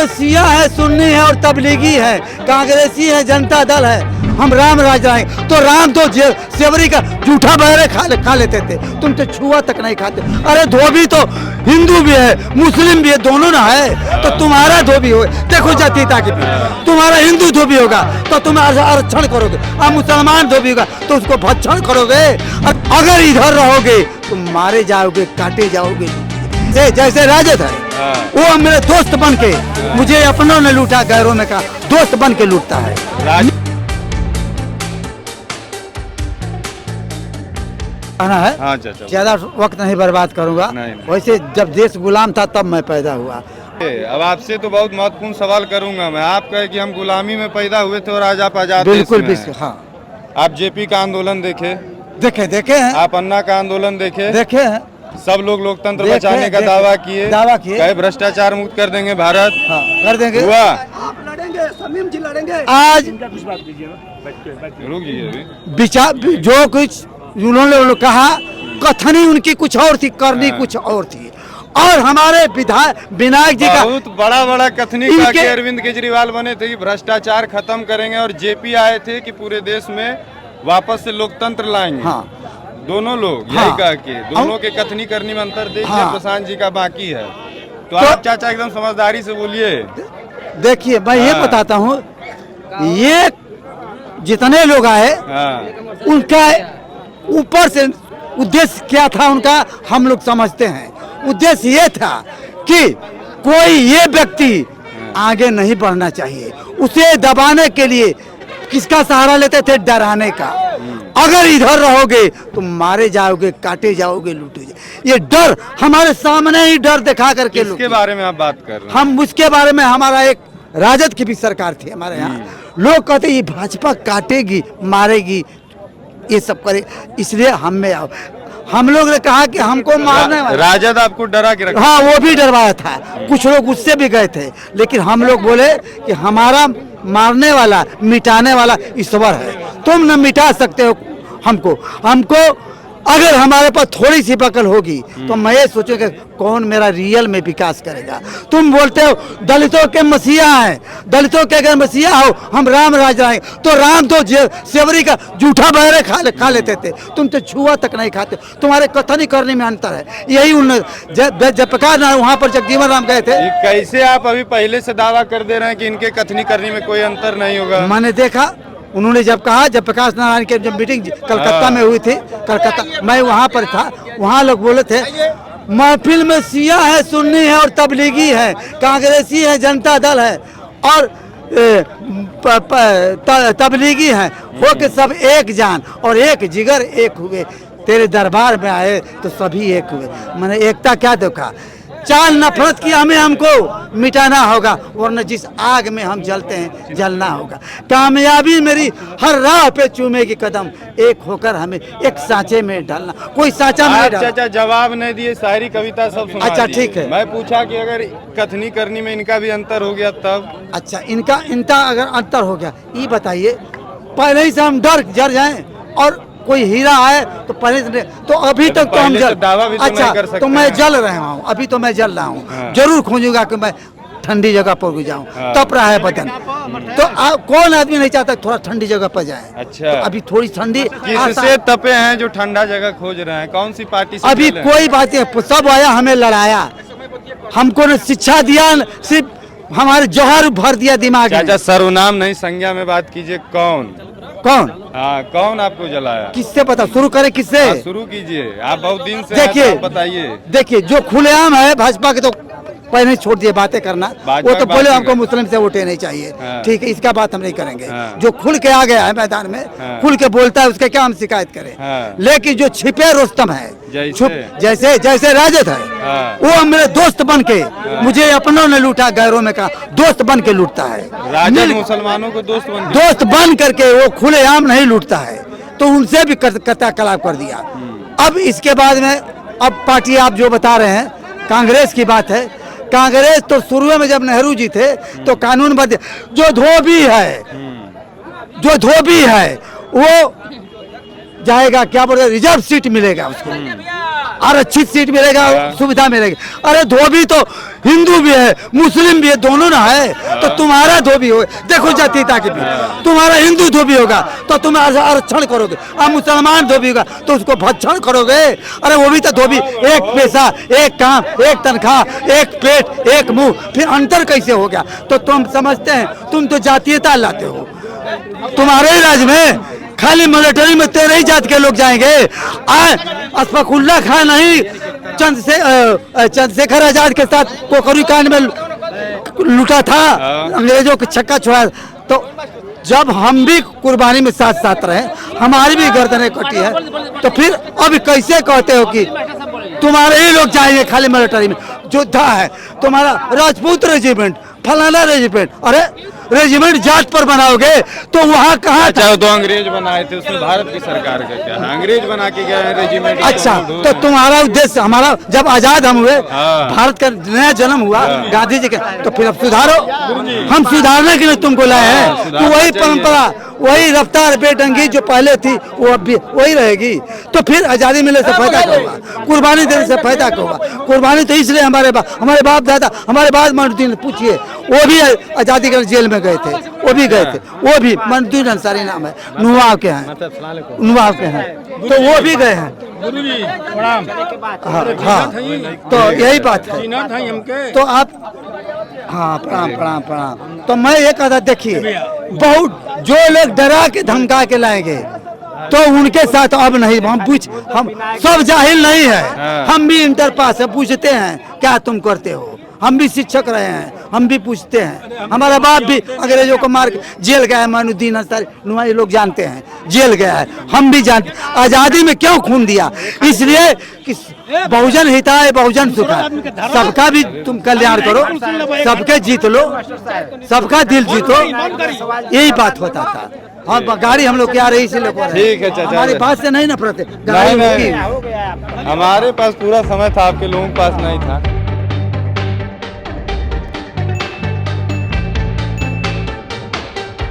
शिया है, सुन्नी है और तबलीगी है, कांग्रेसी है, जनता दल है, हम राम राज लाएंगे। तो राम तो सेवरी का जूठा बहरे खा लेते थे, तुम तो छुआ तक नहीं खाते। अरे धोबी तो हिंदू भी है, मुस्लिम भी है, दोनों ना है। तो तुम्हारा धोबी हो, देखो जातीयता की, तुम्हारा हिंदू धोबी होगा तो तुम आरक्षण करोगे, और मुसलमान धोबी होगा तो उसको भक्षण करोगे। अगर इधर रहोगे तुम मारे जाओगे, काटे जाओगे। जैसे राजद है, वो मेरे दोस्त बन के, मुझे अपनों ने लूटा, गैरों ने कहा दोस्त बन के लूटता है। हाँ, ज्यादा वक्त नहीं बर्बाद करूंगा। वैसे जब देश गुलाम था तब मैं पैदा हुआ। अब आपसे तो बहुत महत्वपूर्ण सवाल करूंगा मैं। आप कहे कि हम गुलामी में पैदा हुए थे और आज आप आजाद बिल्कुल बिल्कुल। हाँ, आप जेपी का आंदोलन देखे हैं, आप अन्ना का आंदोलन देखे हैं। सब लोग लोकतंत्र बचाने का दावा किए, कहे भ्रष्टाचार मुक्त कर देंगे भारत। हाँ, कर देंगे। हुआ? आप लड़ेंगे, समीम जी लड़ेंगे। आज विचार जो कुछ उन्होंने कहा, कथनी उनकी कुछ और थी, करनी कुछ और थी। और हमारे विनायक जी का बहुत बड़ा कथनी का कि अरविंद केजरीवाल बने थे कि भ्रष्टाचार खत्म करेंगे, और जेपी आए थे कि पूरे देश में वापस से लोकतंत्र लाएंगे। हाँ, दोनों लोग यही कह के, दोनों के कथनी करनी में अंतर देखिए। प्रशांत जी का बाकी है, तो आप चाचा एकदम समझदारी से बोलिए। देखिए मैं ये बताता हूँ, ये जितने लोग आए उनका ऊपर से उद्देश्य क्या था उनका, हम लोग समझते हैं। उद्देश्य ये था कि कोई ये व्यक्ति आगे नहीं बढ़ना चाहिए, उसे दबाने के लिए किसका सहारा लेते थे, डराने का। अगर इधर रहोगे तो मारे जाओगे, काटे जाओगे, लूटे जाओगे। ये डर हमारे सामने ही डर दिखा करके। इसके बारे में आप बात कर रहे हैं? हम उसके बारे में, हमारा एक राजद की भी सरकार थी हमारे यहाँ, लोग कहते ये भाजपा काटेगी, मारेगी, ये सब करे, इसलिए हम में आओ। हम लोग ने कहा कि हमको मारने वाला राजद आपको डरा के रखा? हाँ, वो भी डरवाया था। कुछ लोग उससे भी गए थे, लेकिन हम लोग बोले कि हमारा मारने वाला, मिटाने वाला ईश्वर है, तुम न मिटा सकते हो हमको। अगर हमारे पास थोड़ी सी पकड़ होगी तो मैं ये सोचूंगा कौन मेरा रियल में विकास करेगा। तुम बोलते हो दलितों के मसीहा हैं, दलितों के अगर मसीहा हो, हम राम राज लाएंगे। तो राम तो सेवरी का जूठा बहरे खा लेते थे, तुम तो छुआ तक नहीं खाते। तुम्हारे कथनी करने में अंतर है। यही जयप्रकाश नारायण वहाँ पर जगजीवन राम गए थे। कैसे आप अभी पहले से दावा कर दे रहे हैं कि इनके कथनी करने में कोई अंतर नहीं होगा? मैंने देखा, उन्होंने जब कहा, जयप्रकाश नारायण की जब मीटिंग कलकत्ता में हुई थी, कलकत्ता मैं वहाँ पर था, वहाँ लोग बोले थे महफिल में शिया है, सुन्नी है और तबलीगी है, कांग्रेसी है, जनता दल है और तबलीगी है, हो के सब एक जान और एक जिगर एक हुए। तेरे दरबार में आए तो सभी एक हुए। मैंने एकता क्या देखा, चाल नफरत की हमें हमको मिटाना होगा, वरना जिस आग में हम जलते हैं जलना होगा। कामयाबी मेरी हर राह पे चूमेगी कदम, एक होकर हमें एक सांचे में डालना। कोई सांचा नहीं डालना। चाचा जवाब नहीं दिए, शायरी कविता सब सुना। अच्छा ठीक है। मैं पूछा कि अगर कथनी करनी में इनका भी अंतर हो गया तब? अच्छा, इनका अगर अंतर हो गया, ये बताइए, पहले ही से हम डर जर जाएं और कोई हीरा आए तो पहले से, तो अभी तक तो हम जल दावा भी अच्छा कर सकते तो मैं जल रहा हूँ, अभी तो मैं जल रहा हूँ। जरूर खोजूंगा कि मैं ठंडी जगह पर जाऊँ, तप रहा है बदन। तो कौन आदमी नहीं चाहता थोड़ा ठंडी जगह पर जाए? अच्छा, तो अभी थोड़ी ठंडी किससे तपे हैं जो ठंडा जगह खोज रहे हैं? कौन सी पार्टी से? अभी कोई बात नहीं, सब आया हमें लड़ाया, हमको ने शिक्षा दिया, सिर्फ हमारे जौहर भर दिया दिमाग में। चाचा सर्वनाम नहीं, संज्ञा में बात कीजिए। कौन? हाँ, कौन आपको जलाया? किससे पता? शुरू करें किससे? शुरू कीजिए, आप बहुत दिन से देखिए, बताइए। देखिए जो खुलेआम है भाजपा के, तो पहले छोड़ दिए बातें करना। वो तो बोले हमको मुस्लिम से वोटे नहीं चाहिए। ठीक है, इसका बात हम नहीं करेंगे। जो खुल के आ गया है मैदान में, खुल के बोलता है, उसके क्या हम शिकायत करें? लेकिन जो छिपे रुस्तम है, जैसे राजद है, वो मेरे दोस्त बन के, मुझे अपनों ने लूटा, गैरों में कहा दोस्त बन के लूटता है। राजद मुसलमानों को दोस्त बन करके वो खुलेआम नहीं लूटता है, तो उनसे भी कत्ल कलाप कर दिया। अब इसके बाद में, अब पार्टी आप जो बता रहे हैं, कांग्रेस की बात है। कांग्रेस तो शुरू में जब नेहरू जी थे तो कानून बदले, जो धोबी है वो जाएगा, क्या बोलते, रिजर्व सीट मिलेगा उसको। आरक्षित सीट मिलेगा, सुविधा मिलेगी। अरे धोबी तो हिंदू भी है, मुस्लिम भी है, दोनों ना है। तो तुम्हारा धोबी हो, देखो जातीयता की भी, तुम्हारा हिंदू धोबी होगा तो तुम आरक्षण करोगे, और मुसलमान धोबी होगा तो उसको भक्षण करोगे। अरे वो भी तो धोबी, एक पैसा, एक काम, एक तनख्वाह, एक पेट, एक मुंह, फिर अंतर कैसे हो गया? तो तुम समझते हैं, तुम तो जातीयता लाते हो। तुम्हारे ही राज्य में खाली मिलिट्री में 13 जात के लोग जाएंगे। अशफाकुल्ला खान नहीं चंद्रशेखर आजाद के साथ पोखरी कांड में लूटा था, अंग्रेजों के छक्का छुड़ा। तो जब हम भी कुर्बानी में साथ साथ रहे, हमारी भी गर्दनें कटी है, तो फिर अब कैसे कहते हो कि तुम्हारे ही लोग जाएंगे खाली मिलिट्री में? योद्धा है तुम्हारा राजपूत रेजिमेंट, फलाना रेजिमेंट। अरे रेजिमेंट जात पर बनाओगे तो वहाँ कहाँ? अच्छा, तो अंग्रेज बनाए थे, उसमें भारत की सरकार का क्या है? अंग्रेज बना के गए हैं रेजिमेंट। अच्छा, तो तुम्हारा उद्देश्य, हमारा जब आजाद हम हुए, भारत का नया जन्म हुआ गांधी जी के, तो फिर अब सुधारो। हम सुधारने के लिए तुमको लाए हैं। तो वही परंपरा, वही रफ्तार बेढंगी जो पहले थी वो अब भी वही रहेगी। तो फिर आजादी मिलने से फायदा क्या होगा? कुर्बानी देने से फायदा क्या होगा? कुर्बानी तो इसलिए हमारे बाप दादा, हमारे बाद मनुद्दीन पूछिए, वो भी आजादी के जेल में गए थे, वो भी गए थे, वो भी मनुद्दीन अंसारी नाम है, नुआव के हैं, नुआव के हैं, तो वो भी गए हैं। हाँ, तो यही बात है। तो आप, हाँ, प्रणाम प्रणाम प्रणाम। तो मैं ये कहता, देखिए बहुत जो लोग डरा के धमका के लाएंगे तो उनके साथ अब नहीं, हम सब जाहिल नहीं है, हम भी इंटर पास है, पूछते हैं क्या तुम करते हो। हम भी शिक्षक रहे हैं, हम भी पूछते हैं। हमारा बाप भी अंग्रेजों को मार के जेल गया है, मानुद्दीन अंसारी नुआई लोग जानते हैं, जेल गया है, हम भी जानते। आज़ादी में क्यों खून दिया? इसलिए कि बहुजन हिताय बहुजन सुखाय, सबका भी तुम कल्याण करो, सबके जीत लो, सबका दिल जीतो, यही बात होता था। हाँ, गाड़ी हम लोग क्या रही इसीलिए ठीक है चाचा, हमारी बात से नहीं नफरत है, नहीं, हमारे पास पूरा समय था, आपके लोगों के पास नहीं था।